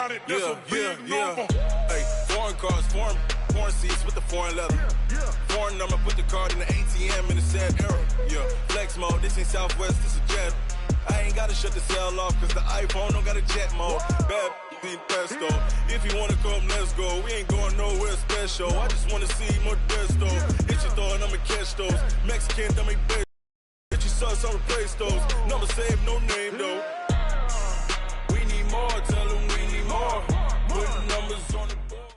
Hey, foreign cars, foreign seats with the foreign leather. Foreign number, put the card in the ATM in the sad era. Yeah, flex mode, this ain't Southwest, this is jet. I ain't gotta shut the cell off, cause the iPhone don't got a jet mode. Bad need pesto. If you wanna come, let's go. We ain't going nowhere special. I just wanna see more desto. Hit your throw and I'ma catch those. Mexican, don't make best. Get your sauce, I'll replace those. Number saved, no name though. We need more, tell them we need more. Put the numbers on the board.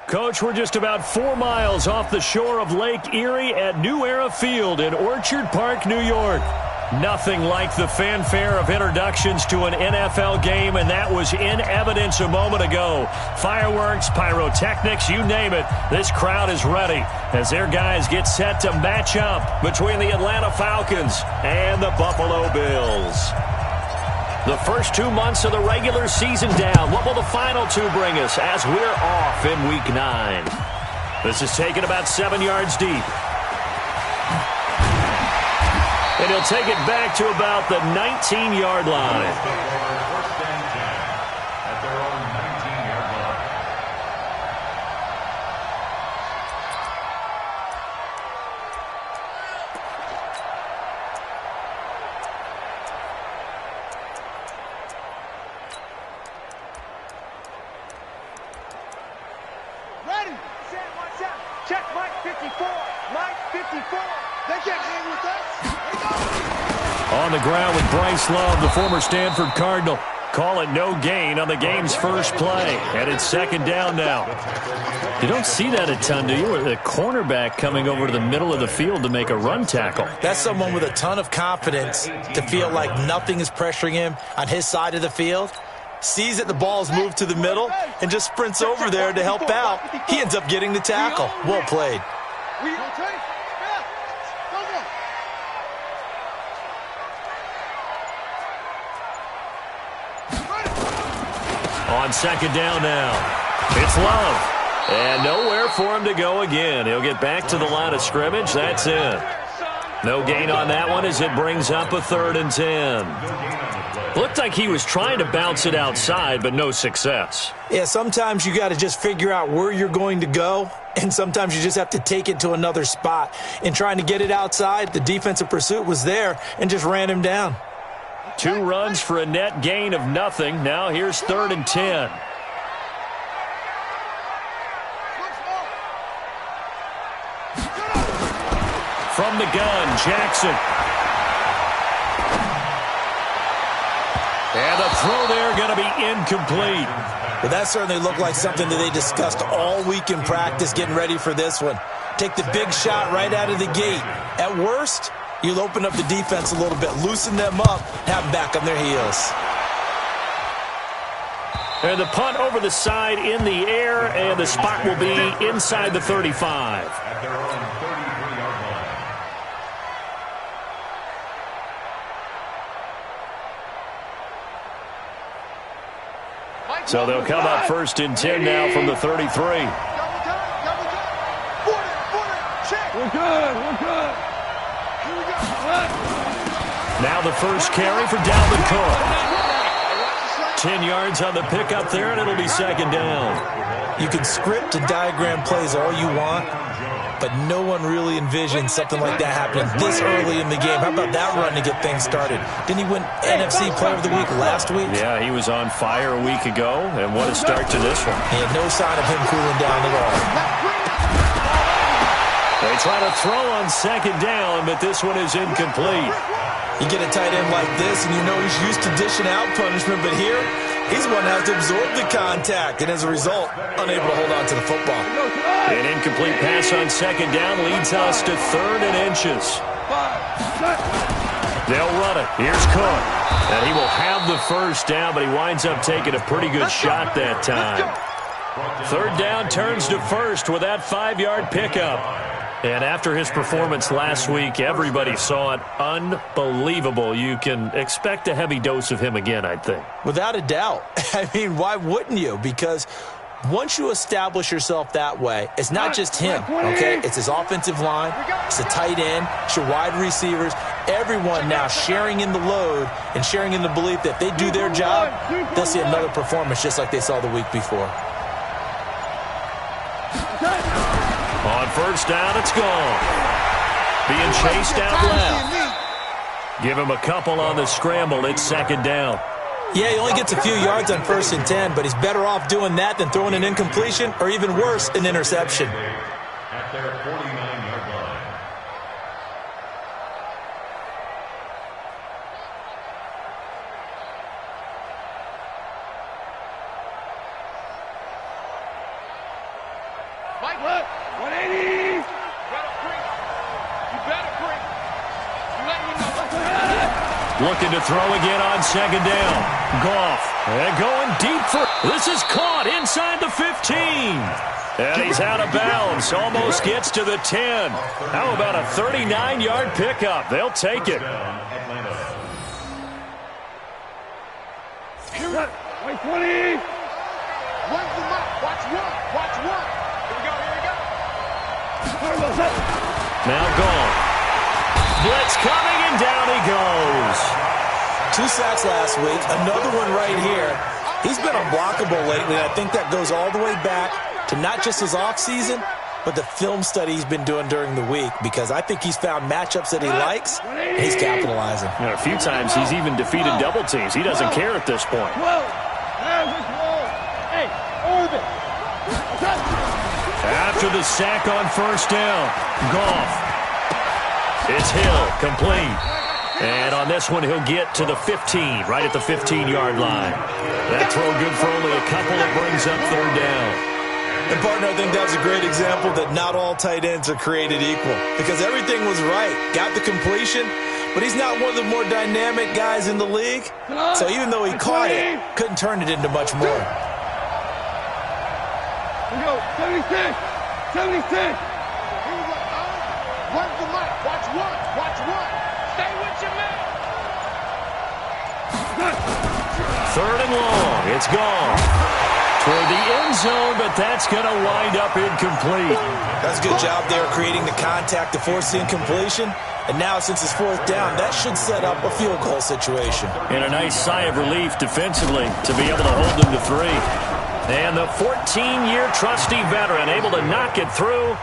Coach, we're just about 4 miles off the shore of Lake Erie at New Era Field in Orchard Park, New York. Nothing like the fanfare of introductions to an NFL game, and that was in evidence a moment ago. Fireworks, pyrotechnics, you name it. This crowd is ready as their guys get set to match up between the Atlanta Falcons and the Buffalo Bills. The first 2 months of the regular season down. What will the final 2 bring us as we're off in Week 9? This is taken about 7 yards deep. And he'll take it back to about the 19-yard line. Ready, set, watch out. Check Mike 54. Mike 54. They can't hang with us. On the ground with Bryce Love, the former Stanford Cardinal. Call it no gain on the game's first play. And it's second down now. You don't see that a ton, do you? With a cornerback coming over to the middle of the field to make a run tackle. That's someone with a ton of confidence to feel like nothing is pressuring him on his side of the field. Sees that the ball's moved to the middle and just sprints over there to help out. He ends up getting the tackle. Well played. On second down now, it's Love. And nowhere for him to go again. He'll get back to the line of scrimmage. That's it. No gain on that one as it brings up a 3rd and 10. Looked like he was trying to bounce it outside, but no success. Yeah, sometimes you got to just figure out where you're going to go, and sometimes you just have to take it to another spot. In trying to get it outside, the defensive pursuit was there and just ran him down. 2 runs for a net gain of nothing. Now here's 3rd and 10. From the gun, Jackson. And the throw there going to be incomplete. Well, that certainly looked like something that they discussed all week in practice getting ready for this one. Take the big shot right out of the gate. At worst, you'll open up the defense a little bit, loosen them up, have them back on their heels. And the punt over the side in the air, and the spot will be inside the 35. So they'll come up 1st and 10 now from the 33. We're good. Here we go. Now the first carry for Dalvin Cook. 10 yards on the pickup there, and it'll be second down. You can script and diagram plays all you want, but no one really envisioned something like that happening this early in the game. How about that run to get things started? Didn't he win NFC Player of the Week last week? Yeah, he was on fire a week ago, and what a start to this one. He had no sign of him cooling down at all. They try to throw on second down, but this one is incomplete. You get a tight end like this, and you know he's used to dishing out punishment, but here, he's one that has to absorb the contact, and as a result, unable to hold on to the football. An incomplete pass on second down leads us to 3rd and inches. They'll run it. Here's Cook. And he will have the first down, but he winds up taking a pretty good shot that time. 3rd down turns to 1st with that 5-yard pickup. And after his performance last week, everybody saw it. Unbelievable. You can expect a heavy dose of him again, I think. Without a doubt. I mean, why wouldn't you? Because Once you establish yourself that way, it's not just him, okay? It's his offensive line, it's the tight end, it's your wide receivers, everyone now sharing in the load and sharing in the belief that they do their job, they'll see another performance just like they saw the week before. On first down, it's gone. Being chased out left. Give him a couple on the scramble. It's second down. Yeah, he only gets a few yards on 1st and 10, but he's better off doing that than throwing an incompletion or even worse, an interception. At their 49-yard line. Mike, look, 180. You better bring. You better bring. You let me know. Looking to throw again on second down. Goff. And going deep for... This is caught inside the 15. And he's out of bounds. Almost gets to the 10. How about a 39-yard pickup? They'll take it. Wait, 20. Where's the mark? Watch one. Watch one. Here we go. Here we go. Now gone. Blitz coming, and down he goes. 2 sacks last week, another one right here. He's been unblockable lately, and I think that goes all the way back to not just his offseason, but the film study he's been doing during the week, because I think he's found matchups that he likes, and he's capitalizing. You know, a few times he's even defeated double teams. He doesn't care at this point. After the sack on first down, Goff. It's Hill, complete. And on this one, he'll get to the 15, right at the 15-yard line. That throw good for only a couple. It brings up third down. And, partner, I think that was a great example that not all tight ends are created equal, because everything was right. Got the completion, but he's not one of the more dynamic guys in the league. So even though he caught it, couldn't turn it into much more. Here we go. 76. 76. Where's the mic? Watch one. Watch one. Stay with your man. Third and long. It's gone. Toward the end zone, but that's going to wind up incomplete. That's a good job there creating the contact to force the incompletion. And now, since it's 4th down, that should set up a field goal situation. And a nice sigh of relief defensively to be able to hold them to 3. And the 14-year trusty veteran able to knock it through.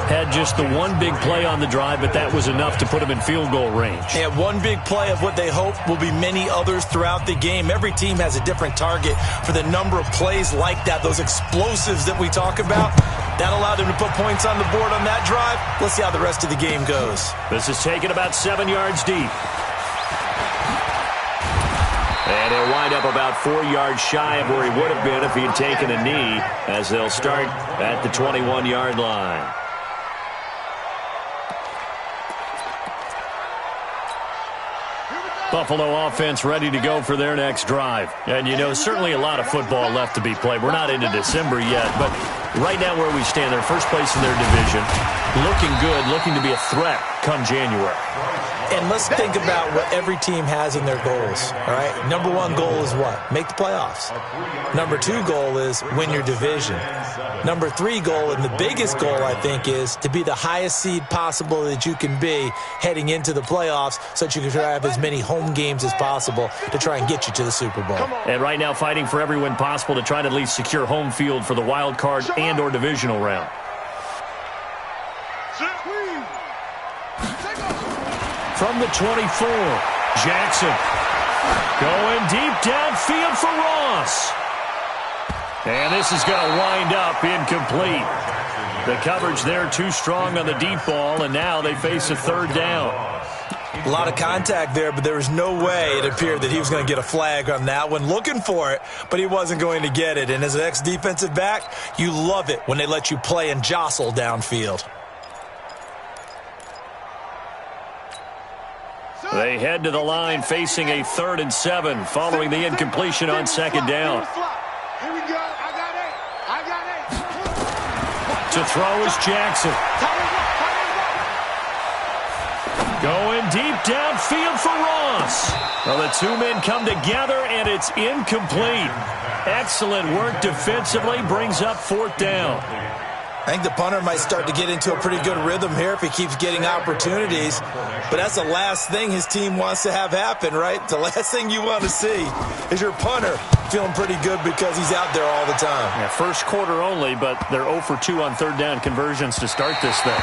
Had just the one big play on the drive, but that was enough to put him in field goal range. And one big play of what they hope will be many others throughout the game. Every team has a different target for the number of plays like that, those explosives that we talk about. That allowed them to put points on the board on that drive. Let's see how the rest of the game goes. This is taken about 7 yards deep. And he'll wind up about 4 yards shy of where he would have been if he had taken a knee, as they'll start at the 21-yard line. Buffalo offense ready to go for their next drive. And, you know, certainly a lot of football left to be played. We're not into December yet, but right now where we stand, they're first place in their division. Looking good, looking to be a threat come January. And let's think about what every team has in their goals, all right? Number 1 goal is what? Make the playoffs. Number 2 goal is win your division. Number 3 goal, and the biggest goal, I think, is to be the highest seed possible that you can be heading into the playoffs so that you can try to have as many home games as possible to try and get you to the Super Bowl. And right now fighting for every win possible to try to at least secure home field for the wild card and or divisional round. From the 24, Jackson going deep downfield for Ross. And this is going to wind up incomplete. The coverage there too strong on the deep ball, and now they face a third down. A lot of contact there, but there was no way it appeared that he was going to get a flag on that one. Looking for it, but he wasn't going to get it. And as an ex-defensive back, you love it when they let you play and jostle downfield. They head to the line facing a 3rd and 7 following the incompletion on second down. Here we go. I got 8. To throw is Jackson. Going deep downfield for Ross. Well, the 2 men come together, and it's incomplete. Excellent work defensively, brings up 4th down. I think the punter might start to get into a pretty good rhythm here if he keeps getting opportunities. But that's the last thing his team wants to have happen, right? The last thing you want to see is your punter feeling pretty good because he's out there all the time. Yeah, first quarter only, but they're 0 for 2 on 3rd down conversions to start this thing.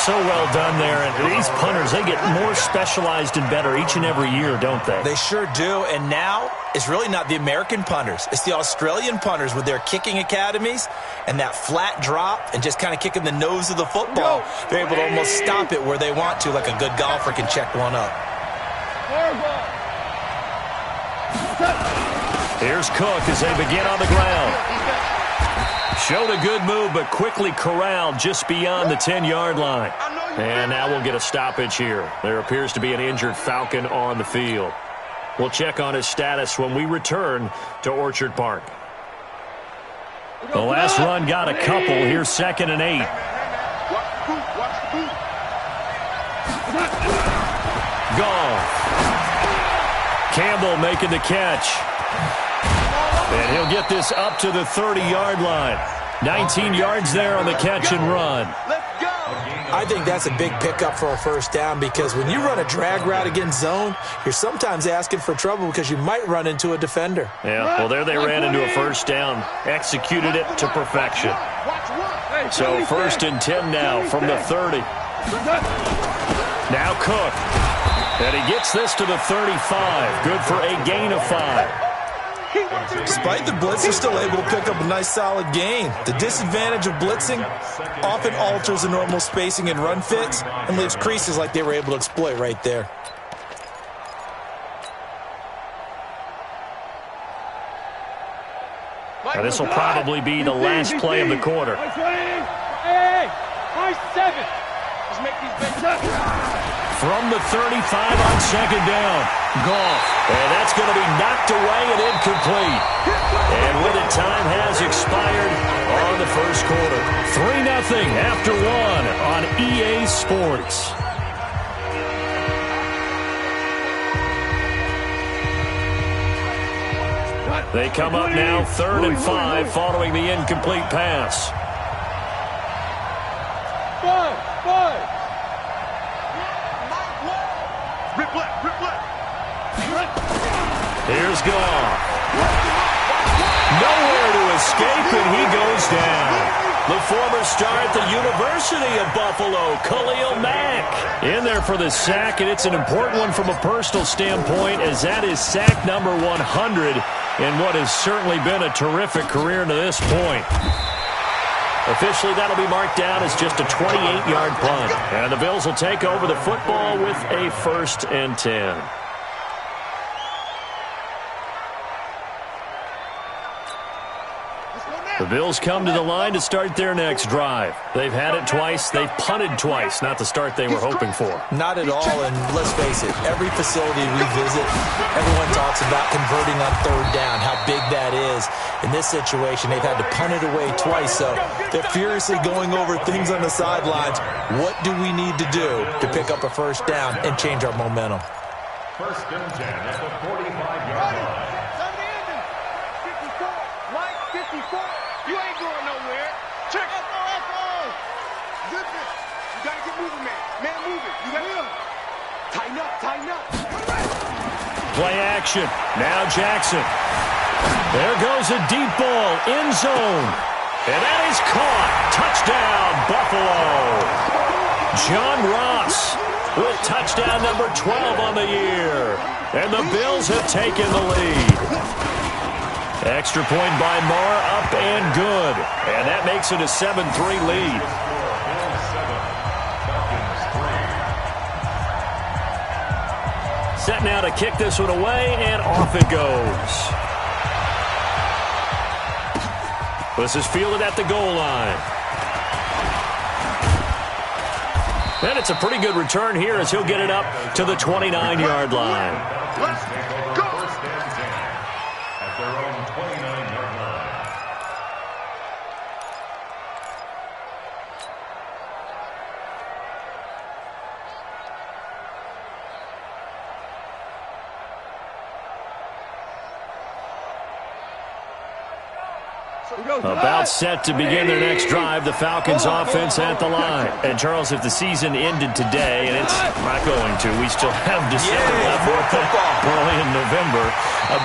So well done there. And these punters, they get more specialized and better each and every year, don't they? They sure do. And now it's really not the American punters. It's the Australian punters with their kicking academies and that flat drop and just kind of kicking the nose of the football. They're able to almost stop it where they want to, like a good golfer can check one up. Here's Cook as they begin on the ground. Showed a good move, but quickly corralled just beyond the 10-yard line. And now we'll get a stoppage here. There appears to be an injured Falcon on the field. We'll check on his status when we return to Orchard Park. The last run got a couple. Here's 2nd and 8. Gone. Campbell making the catch. And he'll get this up to the 30-yard line. 19 yards there on the catch and run. I think that's a big pickup for a 1st down because when you run a drag route against zone, you're sometimes asking for trouble because you might run into a defender. Yeah, well, there they ran into a 1st down. Executed it to perfection. So 1st and 10 now from the 30. Now Cook. And he gets this to the 35. Good for a gain of 5. Despite the blitz, they're still able to pick up a nice solid gain. The disadvantage of blitzing often alters the normal spacing and run fits and leaves creases like they were able to exploit right there. Now this will probably be the last play of the quarter. Hey, 7. Let's make these big. From the 35 on 2nd down. Goff. And that's going to be knocked away and incomplete. And with it, time has expired on the 1st quarter. 3-0 after 1 on EA Sports. They come up now 3rd and 5 following the incomplete pass. 5. Rip left. Here's Goff. Nowhere to escape, and he goes down. The former star at the University of Buffalo, Khalil Mack, in there for the sack, and it's an important one from a personal standpoint, as that is sack number 100 in what has certainly been a terrific career to this point. Officially, that'll be marked down as just a 28-yard punt. And the Bills will take over the football with a 1st and 10. The Bills come to the line to start their next drive. They've had it twice. They've punted twice. Not the start they were hoping for. Not at all, and let's face it, every facility we visit, everyone talks about converting on 3rd down, how big that is. In this situation, they've had to punt it away twice, so they're furiously going over things on the sidelines. What do we need to do to pick up a 1st down and change our momentum? 1st and 10 at the 45-yard line. You ain't going nowhere. Check. Good. You gotta get moving, man. Man, move it. You gotta tighten up. Play action. Now Jackson. There goes a deep ball in zone. And that is caught. Touchdown, Buffalo. John Ross with touchdown number 12 on the year. And the Bills have taken the lead. Extra point by Marr, up and good. And that makes it a 7-3 lead. Set now to kick this one away, and off it goes. This is fielded at the goal line. And it's a pretty good return here as he'll get it up to the 29-yard line. Let's go. At their own 29-yard line. About set to begin their next drive, the Falcons offense at the line. And Charles, if the season ended today, and it's not going to, we still have December left, early in November,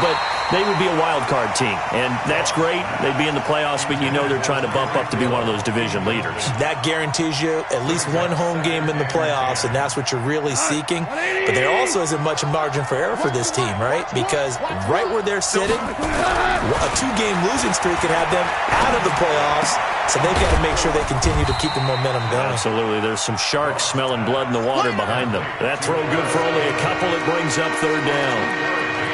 but they would be a wild card team, and that's great. They'd be in the playoffs, but you know they're trying to bump up to be one of those division leaders. That guarantees you at least one home game in the playoffs, and that's what you're really seeking. But there also isn't much margin for error for this team, right? Because right where they're sitting, a two-game losing streak could have them out of the playoffs, so they've got to make sure they continue to keep the momentum going. Absolutely. There's some sharks smelling blood in the water behind them. That throw good for only a couple. It brings up third down.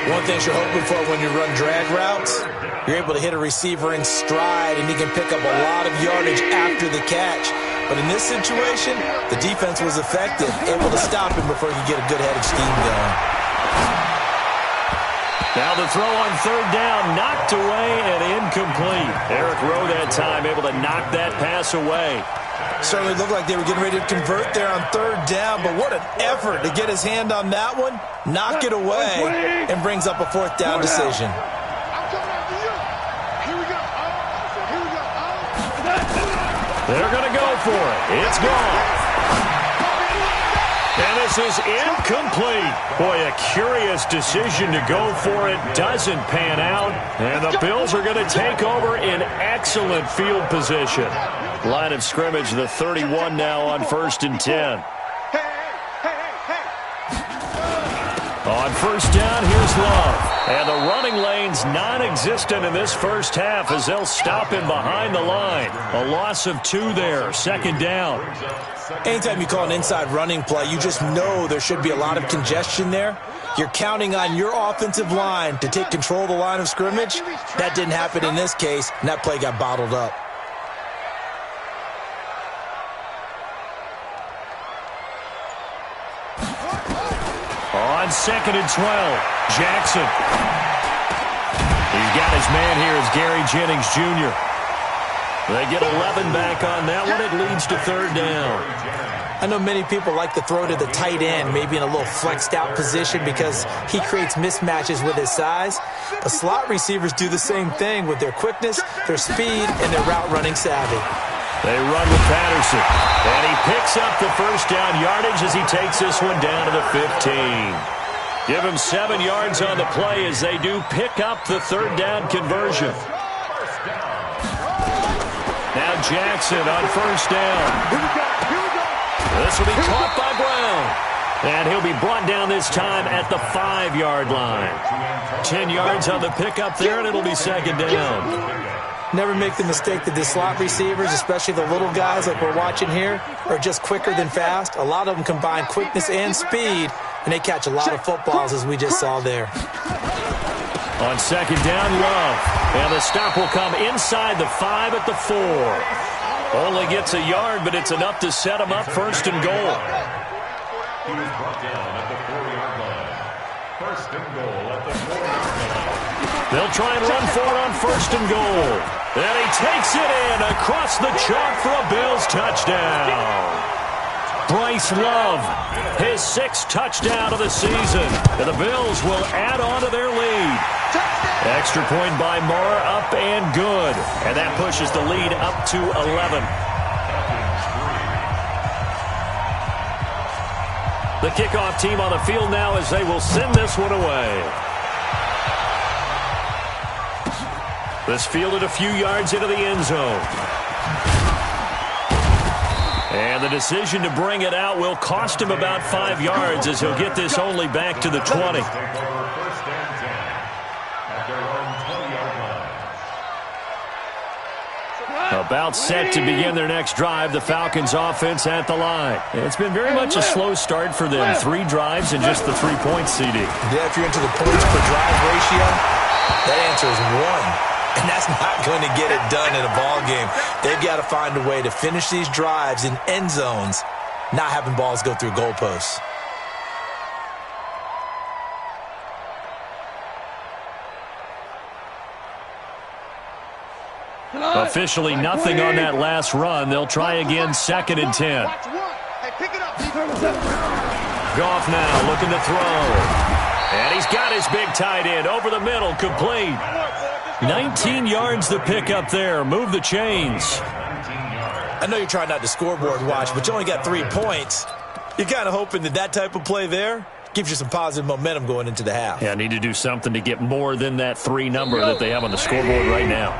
One thing you're hoping for when you run drag routes, you're able to hit a receiver in stride, and he can pick up a lot of yardage after the catch. But in this situation, the defense was effective, able to stop him before he could get a good-headed scheme going. Now the throw on third down, knocked away and incomplete. Eric Rowe that time able to knock that pass away. Certainly looked like they were getting ready to convert there on third down, but what an effort to get his hand on that one, knock it away, and brings up a fourth down decision. They're going to go for it. It's gone. And this is incomplete. Boy, a curious decision to go for it. Doesn't pan out. And the Bills are going to take over in excellent field position. Line of scrimmage, the 31 now on 1st and 10. On first down, here's Love. And the running lane's non-existent in this first half as they'll stop him behind the line. A loss of 2 there, second down. Anytime you call an inside running play, you just know there should be a lot of congestion there. You're counting on your offensive line to take control of the line of scrimmage. That didn't happen in this case, and that play got bottled up. On 2nd and 12, Jackson. He's got his man here as Gary Jennings Jr. They get 11 back on that one. It leads to third down. I know many people like to throw to the tight end, maybe in a little flexed out position because he creates mismatches with his size. But slot receivers do the same thing with their quickness, their speed, and their route running savvy. They run with Patterson, and he picks up the first down yardage as he takes this one down to the 15. Give him 7 yards on the play as they do pick up the third down conversion. Now Jackson on first down. This will be caught by Brown. And he'll be brought down this time at the 5-yard line. 10 yards on the pickup there, and it'll be second down. Never make the mistake that the slot receivers, especially the little guys like we're watching here, are just quicker than fast. A lot of them combine quickness and speed, and they catch a lot of footballs, as we just saw there. On second down, Love. And the stop will come inside the 5 at the 4. Only gets a yard, but it's enough to set him up first and goal. He was brought down at the 4-yard line. First and goal at the 4-yard line. They'll try and run for it on first and goal. And he takes it in across the chalk for a Bills touchdown. Bryce Love, his 6th touchdown of the season. And the Bills will add on to their lead. Extra point by Moore, up and good. And that pushes the lead up to 11. The kickoff team on the field now as they will send this one away. This fielded a few yards into the end zone. And the decision to bring it out will cost him about 5 yards as he'll get this only back to the 20. About set to begin their next drive, the Falcons offense at the line. It's been very much a slow start for them. 3 drives and just the 3 points, CD. Yeah, if you're into the points per drive ratio, that answer is 1. And that's not going to get it done in a ball game. They've got to find a way to finish these drives in end zones, not having balls go through goalposts. Officially nothing on that last run. They'll try again, 2nd and 10. Goff now looking to throw. And he's got his big tight end over the middle, complete. 19 yards the pick up there. Move the chains. I know you're trying not to scoreboard watch, but you only got 3 points. You're kind of hoping that type of play there gives you some positive momentum going into the half. Yeah, need to do something to get more than that 3 number that they have on the scoreboard right now.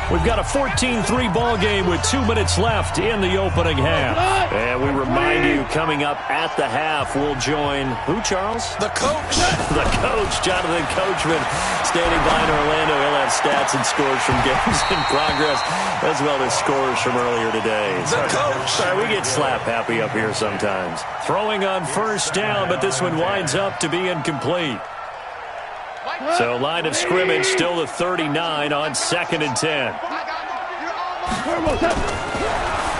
We've got a 14-3 ball game with 2 minutes left in the opening half. And we remind you, coming up at the half, we'll join who, Charles? The coach. The coach, Jonathan Coachman, standing by in Orlando. He'll have stats and scores from games in progress, as well as scores from earlier today. The coach. Sorry, we get slap happy up here sometimes. Throwing on first down, but this one winds up to be incomplete. So line of scrimmage still the 39 on 2nd and 10.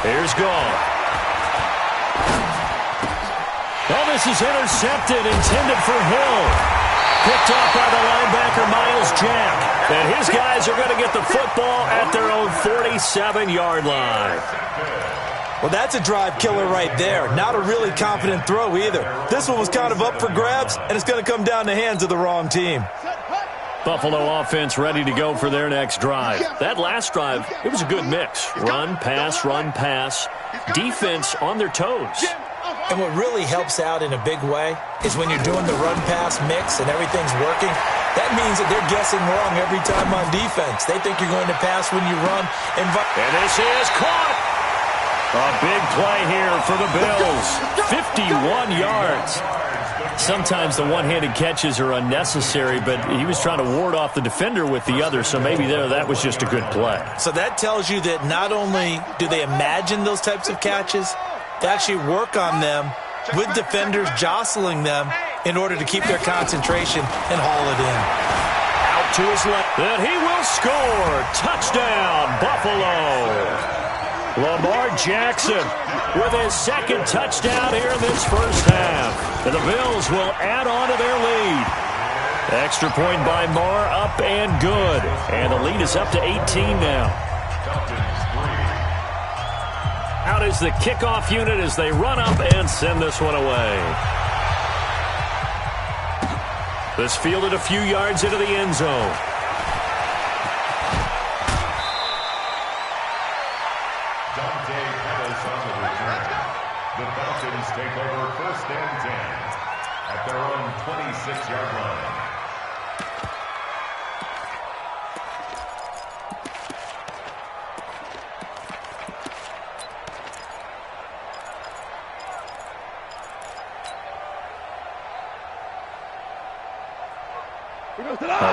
Here's Gall. Oh, this is intercepted, intended for Hill. Picked off by the linebacker, Miles Jack. And his guys are going to get the football at their own 47-yard line. Well, that's a drive killer right there. Not a really confident throw either. This one was kind of up for grabs, and it's going to come down the hands of the wrong team. Buffalo offense ready to go for their next drive. That last drive, it was a good mix. Run, pass, defense on their toes. And what really helps out in a big way is when you're doing the run-pass mix and everything's working, that means that they're guessing wrong every time on defense. They think you're going to pass when you run. And this is caught. A big play here for the Bills. 51 yards. Sometimes the one-handed catches are unnecessary, but he was trying to ward off the defender with the other, so maybe that was just a good play. So that tells you that not only do they imagine those types of catches, they actually work on them with defenders jostling them in order to keep their concentration and haul it in. Out to his left. And he will score. Touchdown, Buffalo. Lamar Jackson with his 2nd touchdown here in this first half. And the Bills will add on to their lead. Extra point by Marr, up and good. And the lead is up to 18 now. Out is the kickoff unit as they run up and send this one away. This fielded a few yards into the end zone. The Falcons take over 1st and 10 at their own 26-yard line.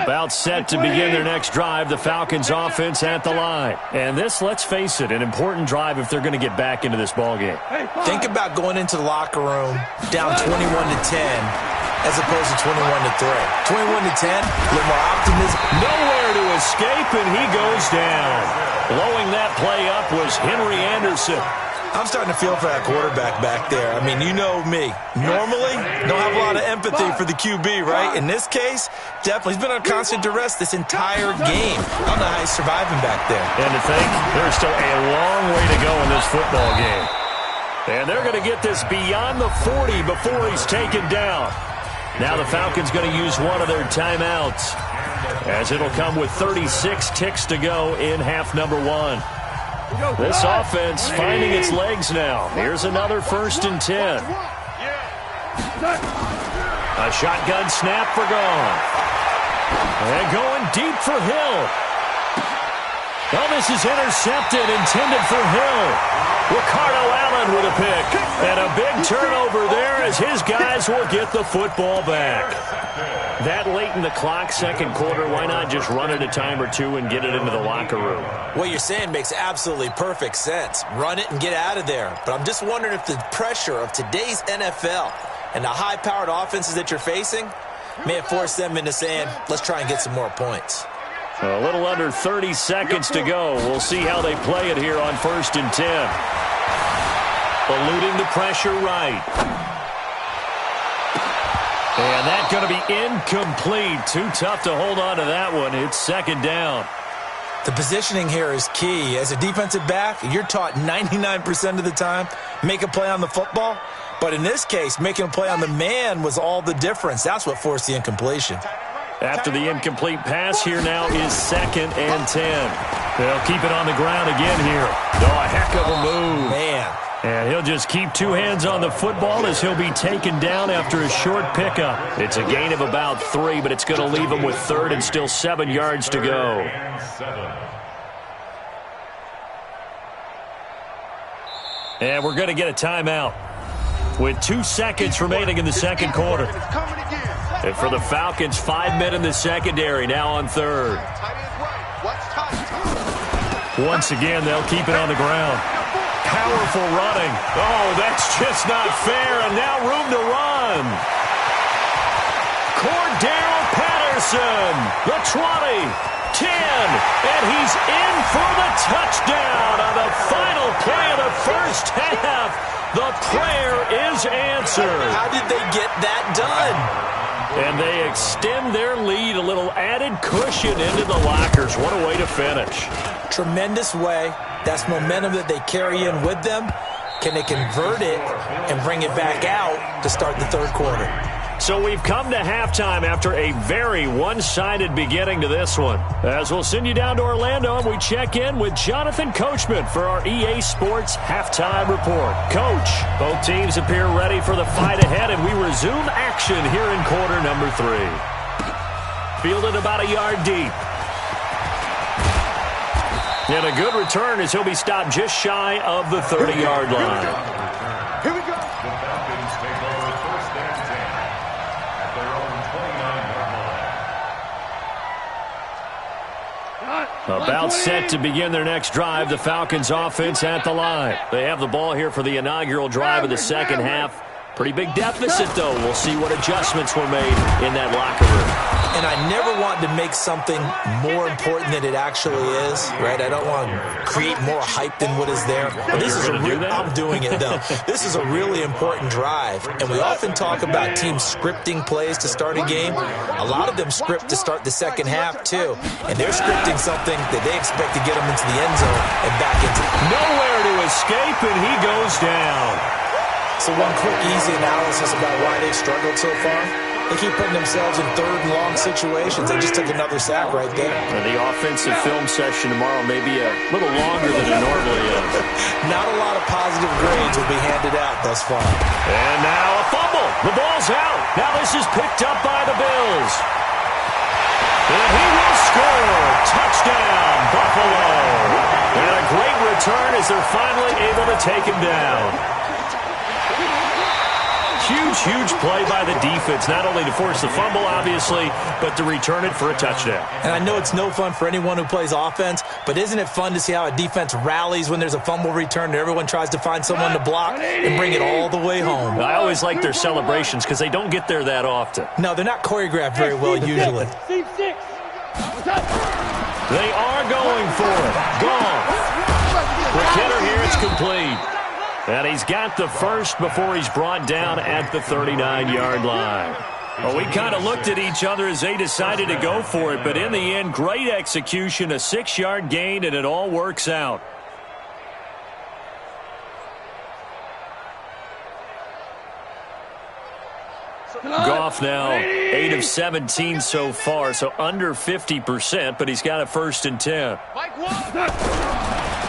About set to begin their next drive, the Falcons offense at the line. And this, let's face it, an important drive if they're going to get back into this ballgame. Think about going into the locker room down 21-10 as opposed to 21-3. 21-10, a little more optimism. Nowhere to escape, and he goes down. Blowing that play up was Henry Anderson. I'm starting to feel for that quarterback back there. I mean, you know me. Normally, don't have a lot of empathy for the QB, right? In this case, definitely. He's been on constant duress this entire game. I don't know how he's surviving back there. And to think, there's still a long way to go in this football game. And they're going to get this beyond the 40 before he's taken down. Now the Falcons going to use one of their timeouts, as it'll come with 36 ticks to go in half number 1. This offense finding its legs now. Here's another 1st and 10. A shotgun snap for Gall. And going deep for Hill. Oh, this is intercepted, intended for Hill. Ricardo Allen with a pick. And a big turnover there as his guys will get the football back. That late in the clock, 2nd quarter, why not just run it a time or two and get it into the locker room? What you're saying makes absolutely perfect sense. Run it and get out of there. But I'm just wondering if the pressure of today's NFL and the high-powered offenses that you're facing may have forced them into saying, let's try and get some more points. A little under 30 seconds to go. We'll see how they play it here on 1st and 10. Eluding the pressure right. And that's going to be incomplete. Too tough to hold on to that one. It's 2nd down. The positioning here is key. As a defensive back, you're taught 99% of the time, make a play on the football. But in this case, making a play on the man was all the difference. That's what forced the incompletion. After the incomplete pass, here now is 2nd and 10. They'll keep it on the ground again here. Oh, a heck of a move. Man. And he'll just keep 2 hands on the football as he'll be taken down after a short pickup. It's a gain of about 3, but it's going to leave him with 3rd and still 7 yards to go. And we're going to get a timeout with 2 seconds remaining in the second quarter. And for the Falcons, 5 men in the secondary, now on 3rd. Once again, they'll keep it on the ground. Powerful running. Oh, that's just not fair, and now room to run. Cordell Patterson, the 20, 10, and he's in for the touchdown on the final play of the first half. The prayer is answered. How did they get that done? And they extend their lead, a little added cushion into the lockers. What a way to finish. Tremendous way. That's momentum that they carry in with them. Can they convert it and bring it back out to start the third quarter? So we've come to halftime after a very one-sided beginning to this one. As we'll send you down to Orlando, and we check in with Jonathan Coachman for our EA Sports Halftime Report. Coach, both teams appear ready for the fight ahead, and we resume action here in quarter number 3. Fielded about a yard deep. And a good return as he'll be stopped just shy of the 30-yard line. Here we go. The Falcons take over 1st and 10 at their own 29-yard line. About set to begin their next drive, the Falcons offense at the line. They have the ball here for the inaugural drive of the second half. Pretty big deficit, though. We'll see what adjustments were made in that locker room. And I never want to make something more important than it actually is, right? I don't want to create more hype than what is there. But this is I'm doing it, though. This is a really important drive. And we often talk about teams scripting plays to start a game. A lot of them script to start the second half, too. And they're scripting something that they expect to get them into the end zone and back into nowhere to escape, and he goes down. So one quick, easy analysis about why they've struggled so far. They keep putting themselves in 3rd and long situations. They just took another sack right there. And the offensive film session tomorrow may be a little longer than it normally is. Not a lot of positive grades will be handed out thus far. And now a fumble. The ball's out. Now this is picked up by the Bills. And he will score. Touchdown, Buffalo. And a great return as they're finally able to take him down. Huge play by the defense, not only to force the fumble, obviously, but to return it for a touchdown. And I know it's no fun for anyone who plays offense, but isn't it fun to see how a defense rallies when there's a fumble return and everyone tries to find someone to block and bring it all the way home? I always like their celebrations because they don't get there that often. No, they're not choreographed very well usually. They are going for it. Goff. McKinnon here, it's complete. And he's got the first before he's brought down at the 39-yard line. Well, we kind of looked at each other as they decided to go for it, but in the end, great execution, a 6-yard gain, and it all works out. Goff now 8 of 17 so far, so under 50%, but he's got a 1st and 10.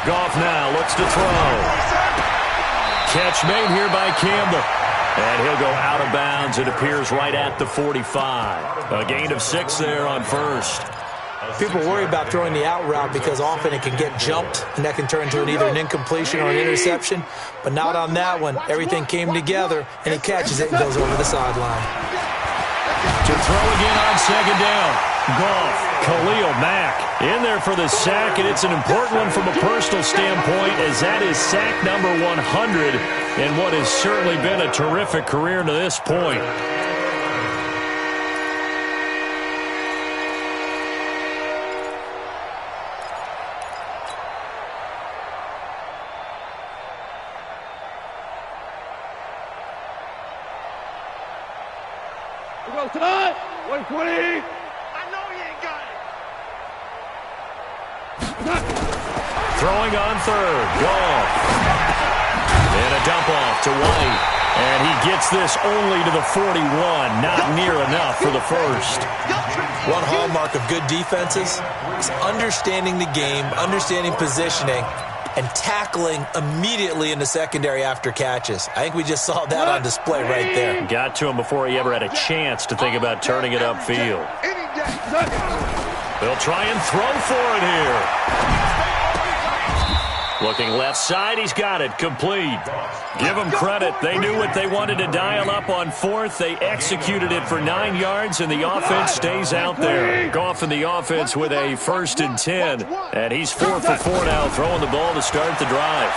Goff now looks to throw. Catch made here by Campbell. And he'll go out of bounds. It appears right at the 45. A gain of 6 there on 1st. People worry about throwing the out route because often it can get jumped, and that can turn into either an incompletion or an interception. But not on that one. Everything came together, and he catches it and goes over the sideline. To throw again on 2nd down. Goff, Khalil Mack in there for the sack, and it's an important one from a personal standpoint as that is sack number 100 in what has certainly been a terrific career to this point. Go time! 120! Throwing on 3rd. Goff. And a dump off to White. And he gets this only to the 41. Not near enough for the 1st. One hallmark of good defenses is understanding the game, understanding positioning, and tackling immediately in the secondary after catches. I think we just saw that on display right there. Got to him before he ever had a chance to think about turning it upfield. They'll try and throw for it here. Looking left side, he's got it, complete. Give them credit. They knew what they wanted to dial up on fourth. They executed it for 9 yards, and the offense stays out there. Goff in the offense with a 1st and 10, and he's 4 for 4 now, throwing the ball to start the drive.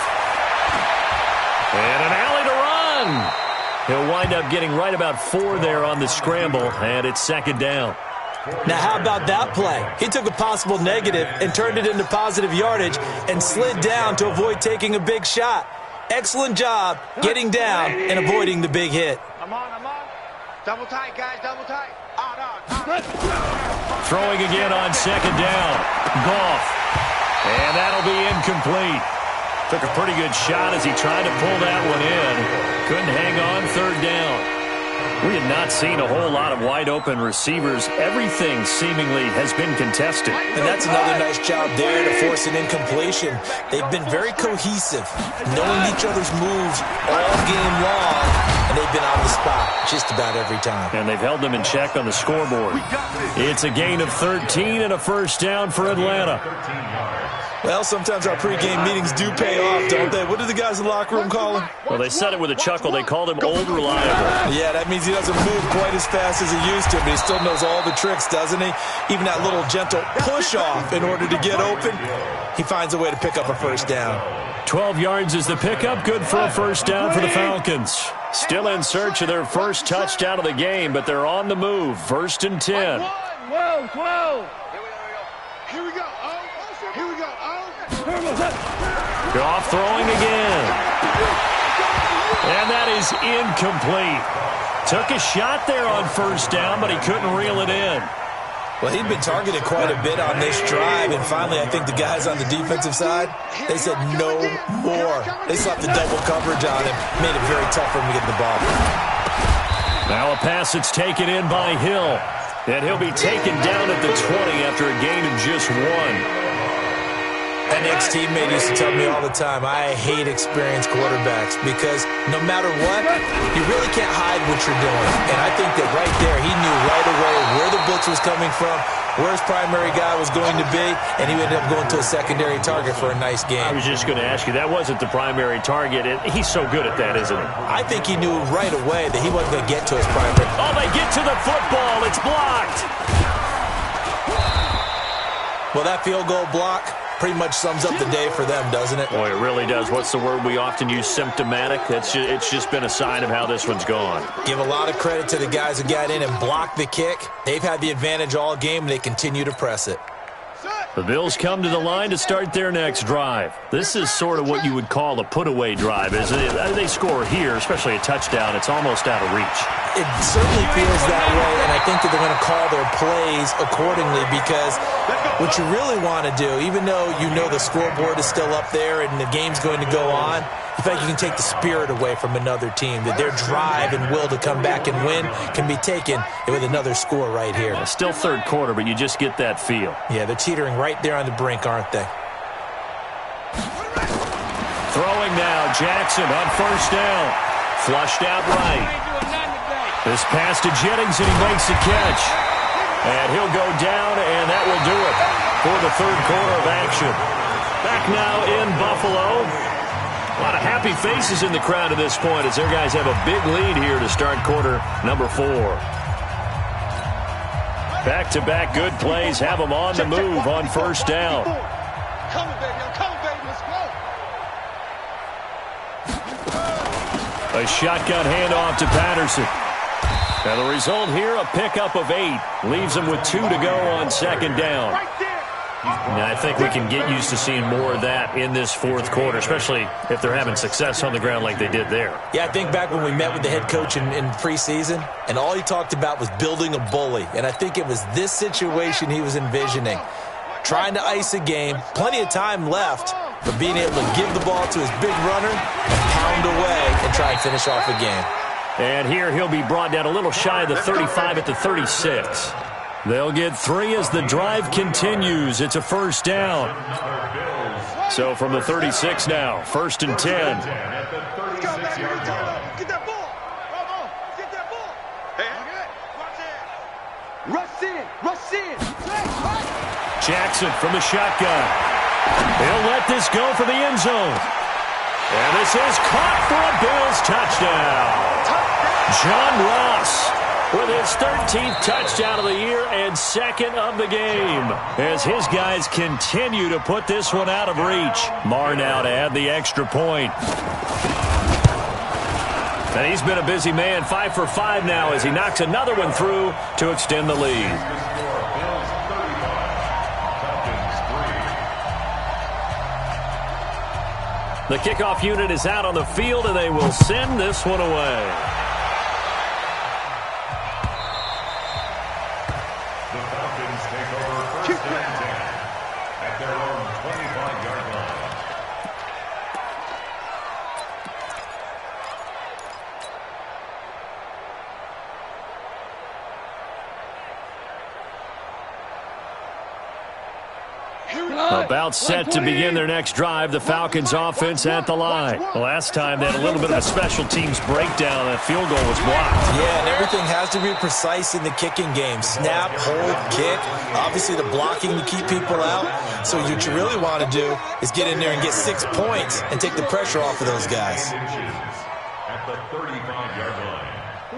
And an alley to run. He'll wind up getting right about 4 there on the scramble, and it's 2nd down. Now, how about that play? He took a possible negative and turned it into positive yardage and slid down to avoid taking a big shot. Excellent job getting down and avoiding the big hit. I'm on. Double tight, guys, double tight. Throwing again on 2nd down. Goff. And that'll be incomplete. Took a pretty good shot as he tried to pull that one in. Couldn't hang on, 3rd down. We have not seen a whole lot of wide-open receivers. Everything seemingly has been contested. And that's another nice job there to force an incompletion. They've been very cohesive, knowing each other's moves all game long, and they've been on the spot just about every time. And they've held them in check on the scoreboard. It's a gain of 13 and a 1st down for Atlanta. Well, sometimes our pregame meetings do pay off, don't they? What do the guys in the locker room call him? Well, they said it with a chuckle. They called him Old Reliable. Yeah, that means he doesn't move quite as fast as he used to, but he still knows all the tricks, doesn't he? Even that little gentle push-off in order to get open, he finds a way to pick up a 1st down. 12 yards is the pickup. Good for a 1st down for the Falcons. Still in search of their first touchdown of the game, but they're on the move. 1st and 10. Whoa. Here we go. Goff throwing again. And that is incomplete. Took a shot there on 1st down, but he couldn't reel it in. Well, he'd been targeted quite a bit on this drive, and finally I think the guys on the defensive side, they said no more. They slapped the double coverage on him, made it very tough for him to get the ball. Now a pass that's taken in by Hill, and he'll be taken down at the 20 after a gain of just 1. An ex-teammate used to tell me all the time, I hate experienced quarterbacks because no matter what, you really can't hide what you're doing. And I think that right there, he knew right away where the blitz was coming from, where his primary guy was going to be, and he ended up going to a secondary target for a nice game. I was just going to ask you, that wasn't the primary target, and he's so good at that, isn't he? I think he knew right away that he wasn't going to get to his primary. Oh, they get to the football. It's blocked. Well, that field goal block pretty much sums up the day for them, doesn't it? Boy, it really does. What's the word we often use? Symptomatic. It's just been a sign of how this one's gone. Give a lot of credit to the guys who got in and blocked the kick. They've had the advantage all game, and they continue to press it. The Bills come to the line to start their next drive. This is sort of what you would call a put-away drive, isn't it? They score here, especially a touchdown. It's almost out of reach. It certainly feels that way, and I think that they're going to call their plays accordingly because what you really want to do, even though you know the scoreboard is still up there and the game's going to go on, you feel like you can take the spirit away from another team, that their drive and will to come back and win can be taken with another score right here. Still 3rd quarter, but you just get that feel. Yeah, they're teetering right there on the brink, aren't they? Throwing now, Jackson on 1st down. Flushed out right. This pass to Jennings, and he makes the catch. And he'll go down, and that will do it for the 3rd quarter of action. Back now in Buffalo. A lot of happy faces in the crowd at this point as their guys have a big lead here to start quarter number 4. Back-to-back good plays have them on the move on 1st down. Come on, baby, let's go. A shotgun handoff to Patterson. Now the result here, a pickup of 8. Leaves them with 2 to go on 2nd down. Now, I think we can get used to seeing more of that in this 4th quarter, especially if they're having success on the ground like they did there. Yeah, I think back when we met with the head coach in preseason, and all he talked about was building a bully. And I think it was this situation he was envisioning. Trying to ice a game, plenty of time left, but being able to give the ball to his big runner and pound away and try and finish off a game. And here he'll be brought down a little shy of the 35 at the 36. They'll get 3 as the drive continues. It's a first down. So from the 36 now, 1st and 10. Get that ball. Get that ball. Hey, rush in. Jackson from the shotgun. He'll let this go for the end zone. And this is caught for a Bills touchdown. John Ross with his 13th touchdown of the year and 2nd of the game as his guys continue to put this one out of reach. Marr now to add the extra point. And he's been a busy man, 5 for 5 now as he knocks another one through to extend the lead. The kickoff unit is out on the field, and they will send this one away. The Falcons take over 1st and 10 at their own 25-yard line. About set to begin their next drive, the Falcons offense at the line. The last time they had a little bit of a special teams breakdown. That field goal was blocked. Yeah, and everything has to be precise in the kicking game. Snap, hold, kick. Obviously the blocking to keep people out. So what you really want to do is get in there and get 6 points and take the pressure off of those guys. At the 35-yard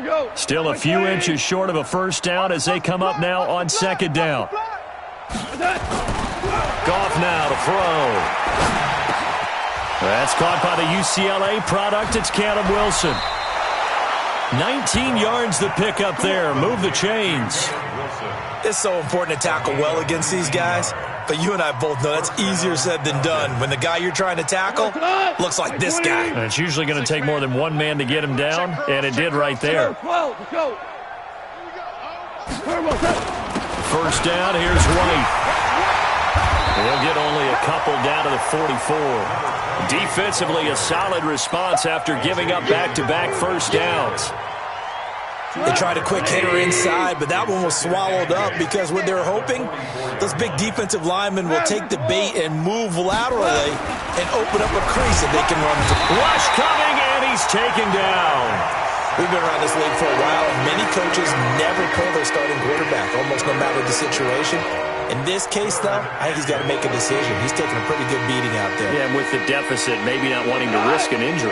line. Still a few inches short of a first down as they come up now on 2nd down. Goff now to throw. That's caught by the UCLA product. It's Caleb Wilson. 19 yards the pick up there. Move the chains. It's so important to tackle well against these guys, but you and I both know that's easier said than done when the guy you're trying to tackle looks like this guy. And it's usually going to take more than one man to get him down, and it did right there. First down, here's White. He'll get only a couple down to the 44. Defensively, a solid response after giving up back-to-back first downs. They tried a quick hitter inside, but that one was swallowed up because what they're hoping, those big defensive linemen will take the bait and move laterally and open up a crease that they can run through. Rush coming, and he's taken down. We've been around this league for a while. Many coaches never pull their starting quarterback, almost no matter the situation. In this case, though, I think he's got to make a decision. He's taking a pretty good beating out there. Yeah, and with the deficit, maybe not wanting to risk an injury.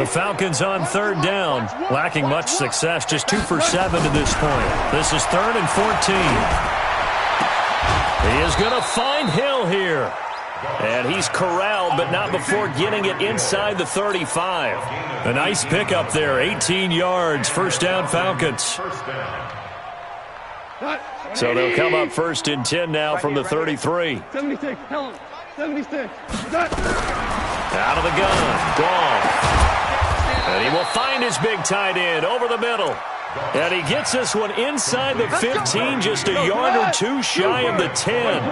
The Falcons on 3rd down, lacking much success, just 2 for 7 to this point. This is 3rd and 14. He is going to find Hill here. And he's corralled, but not before getting it inside the 35. A nice pickup there, 18 yards, first down Falcons. So they'll come up 1st and 10 now from the 33. 76, tell him. 76. Out of the gun, Goff. And he will find his big tight end over the middle. And he gets this one inside the 15, just a yard or 2 shy of the 10.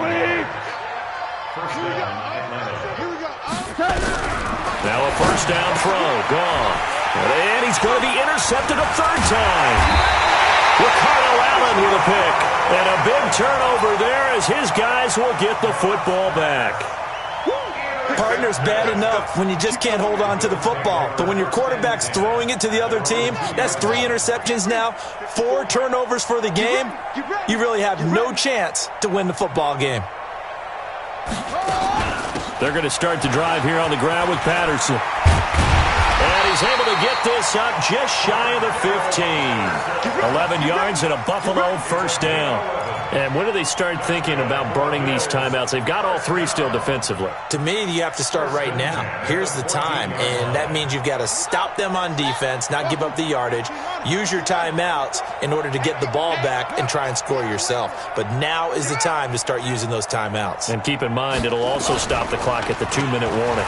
Now a first down throw, Goff. And he's going to be intercepted a 3rd time. Ricardo Allen with a pick. And a big turnover there as his guys will get the football back. Partner's bad enough when you just can't hold on to the football. But when your quarterback's throwing it to the other team, that's 3 interceptions now, 4 turnovers for the game. You really have no chance to win the football game. They're going to start the drive here on the ground with Patterson. And he's able to get this up just shy of the 15. 11 yards and a Buffalo first down. And when do they start thinking about burning these timeouts? They've got all 3 still defensively. To me, you have to start right now. Here's the time, and that means you've got to stop them on defense, not give up the yardage, use your timeouts in order to get the ball back and try and score yourself. But now is the time to start using those timeouts. And keep in mind, it'll also stop the clock at the 2-minute warning.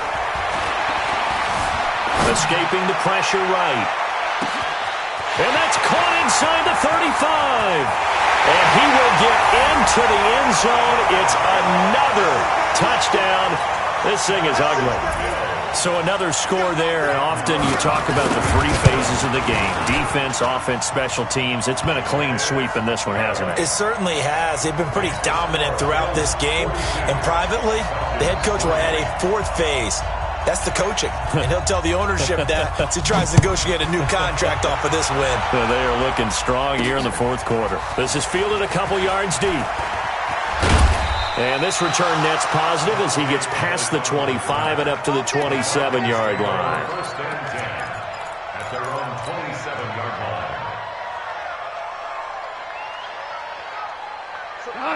Escaping the pressure right. And that's caught inside the 35. And he will get into the end zone. It's another touchdown. This thing is ugly. So another score there, and often you talk about the three phases of the game. Defense, offense, special teams. It's been a clean sweep in this one, hasn't it? It certainly has. They've been pretty dominant throughout this game. And privately, the head coach will add a fourth phase. That's the coaching. And he'll tell the ownership that as he tries to negotiate a new contract off of this win. Well, they are looking strong here in the fourth quarter. This is fielded a couple yards deep. And this return net's positive as he gets past the 25 and up to the 27-yard line. First and 10 at their own 27-yard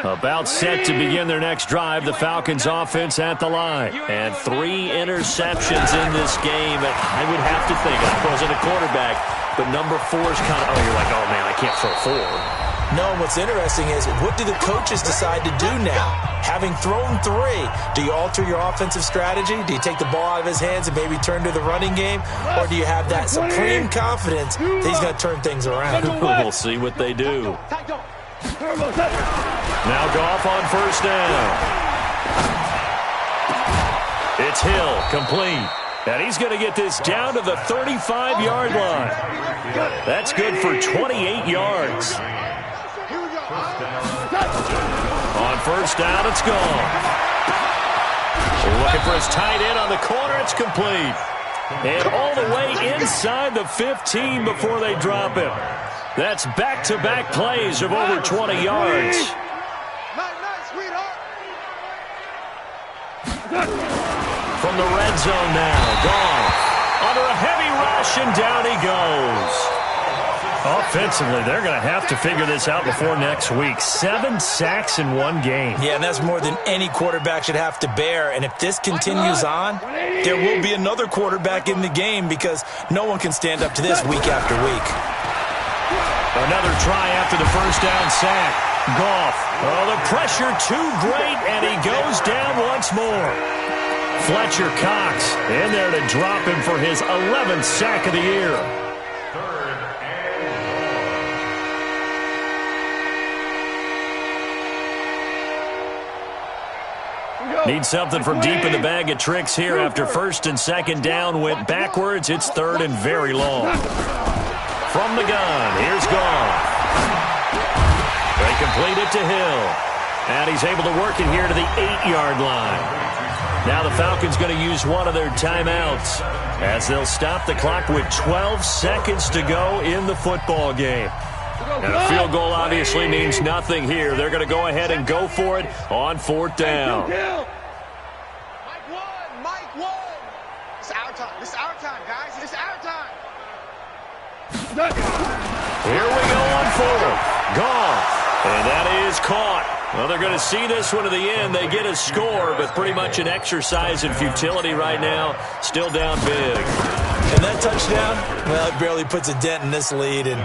line. About set to begin their next drive, the Falcons offense at the line. And 3 interceptions in this game. I would have to think, I wasn't a quarterback, but number 4 is kind of, you're like, oh, man, I can't throw 4. No, what's interesting is, what do the coaches decide to do now? Having thrown 3, do you alter your offensive strategy? Do you take the ball out of his hands and maybe turn to the running game? Or do you have that supreme confidence that he's going to turn things around? We'll see what they do. Now Goff on first down. It's Hill, complete. And he's going to get this down to the 35-yard line. That's good for 28 yards. On first down, it's gone. Looking for his tight end on the corner. It's complete. And all the way inside the 15 before they drop him. That's back-to-back plays of over 20 yards. From the red zone now, Goff under a heavy rush, and down he goes. Offensively, they're going to have to figure this out before next week. 7 sacks in one game. Yeah, and that's more than any quarterback should have to bear. And if this continues on, there will be another quarterback in the game because no one can stand up to this week after week. Another try after the first down sack. Goff. Oh, the pressure too great, and he goes down once more. Fletcher Cox in there to drop him for his 11th sack of the year. Need something from deep in the bag of tricks here after first and second down went backwards. It's third and very long. From the gun, here's Goff. They complete it to Hill. And he's able to work it here to the 8-yard line. Now the Falcons going to use one of their timeouts as they'll stop the clock with 12 seconds to go in the football game. And a field goal obviously means nothing here. They're going to go ahead and go for it on fourth down. Mike one. It's our time. This is our time, guys. It's our time. Here we go on fourth. Goff. And that is caught. Well, they're going to see this one to the end. They get a score, but pretty much an exercise in futility right now. Still down big. And that touchdown, well, it barely puts a dent in this lead. And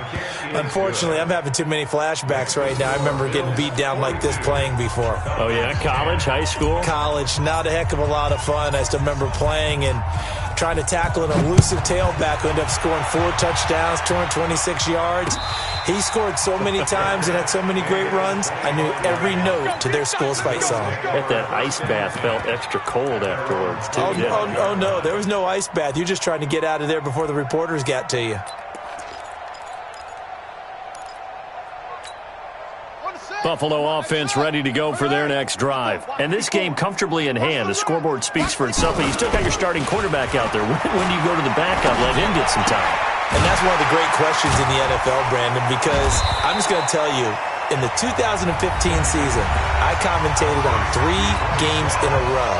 unfortunately, I'm having too many flashbacks right now. I remember getting beat down like this playing before. Oh, yeah? College, high school? College. Not a heck of a lot of fun. I still remember playing and trying to tackle an elusive tailback who ended up scoring 4 touchdowns, 226 yards. He scored so many times and had so many great runs, I knew every note to their school's fight song. Bet that ice bath felt extra cold afterwards, too. Oh, no, there was no ice bath. You're just trying to get out of there before the reporters got to you. Buffalo offense ready to go for their next drive. And this game comfortably in hand. The scoreboard speaks for itself, but you still got your starting quarterback out there. When do you go to the backup, let him get some time? And that's one of the great questions in the NFL, Brandon, because I'm just going to tell you, in the 2015 season, I commentated on 3 games in a row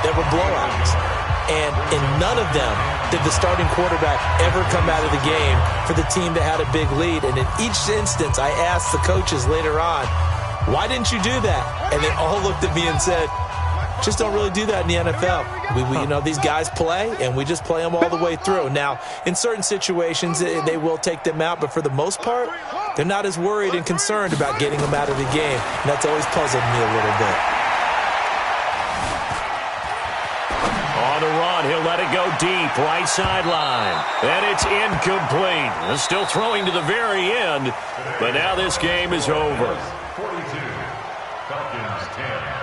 that were blowouts. And in none of them did the starting quarterback ever come out of the game for the team that had a big lead. And in each instance, I asked the coaches later on, why didn't you do that? And they all looked at me and said, just don't really do that in the NFL. You know, these guys play, and we just play them all the way through. Now, in certain situations, they will take them out, but for the most part, they're not as worried and concerned about getting them out of the game. And that's always puzzled me a little bit. On the run, he'll let it go deep, right sideline. And it's incomplete. Still throwing to the very end, but now this game is over. 42, Falcons 10.